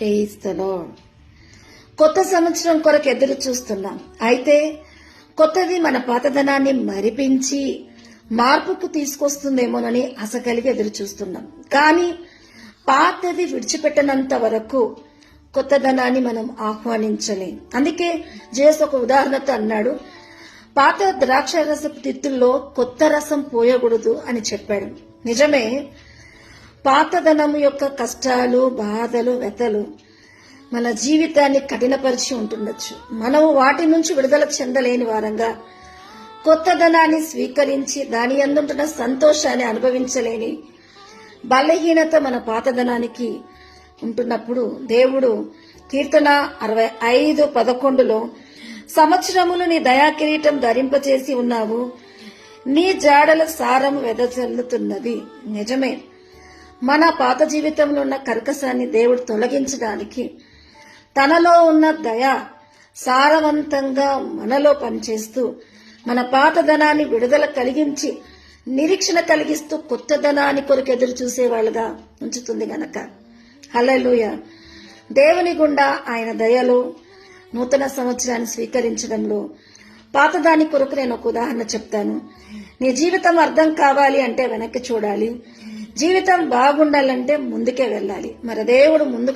Praise the lord. కొత్త సంవత్సరం కొరకు ఎదురు చూస్తున్నాం. అయితే కొత్తది మన పాతదనాన్ని మరిపించి మార్పుకు తీసుకొస్తుందేమోనని ఆశ కలిగి ఎదురు చూస్తున్నాం. కానీ పాతది విడిచిపెట్టనంత వరకు కొత్తదనాన్ని మనం ఆహ్వానించలేం. అందుకే జేసు ఒక ఉదాహరణతో అన్నాడు, పాత ద్రాక్ష రసపు తిత్తుల్లో కొత్త రసం పోయకూడదు అని చెప్పాడు. నిజమే, పాతదనం యొక్క కష్టాలు, బాధలు, వ్యతలు మన జీవితాన్ని కఠినపరిచి ఉంటుండొచ్చు. మనము వాటి నుంచి విడుదల చెందలేని వారంగా కొత్తదనాన్ని స్వీకరించి దాని యందుంటున్న సంతోషాన్ని అనుభవించలేని బలహీనత మన పాతదనానికి ఉంటున్నప్పుడు దేవుడు కీర్తన 65:11 సంవత్సరములు నీ దయా కిరీటం ధరింపచేసి ఉన్నావు, నీ జాడల సారము వెదజల్లుతున్నది. నిజమే, మన పాత జీవితంలో ఉన్న కర్కశాన్ని దేవుడు తొలగించడానికి తనలో ఉన్న దయ సారవంతంగా మనలో పనిచేస్తూ మన పాతదనాన్ని విడుదల కలిగించి నిరీక్షణ కలిగిస్తూ కొత్తదనాన్ని కొరకు ఎదురు చూసేవాళ్ళుగా ఉంచుతుంది గనక హల్లెలూయా. దేవుని గుండా ఆయన దయలో నూతన సంవత్సరాన్ని స్వీకరించడంలో పాతదాని కొరకు నేను ఒక ఉదాహరణ చెప్తాను. నీ జీవితం అర్థం కావాలి అంటే వెనక్కి చూడాలి, జీవితం బాగుండాలంటే ముందుకే వెళ్ళాలి. మరి దేవుడు ముందుకు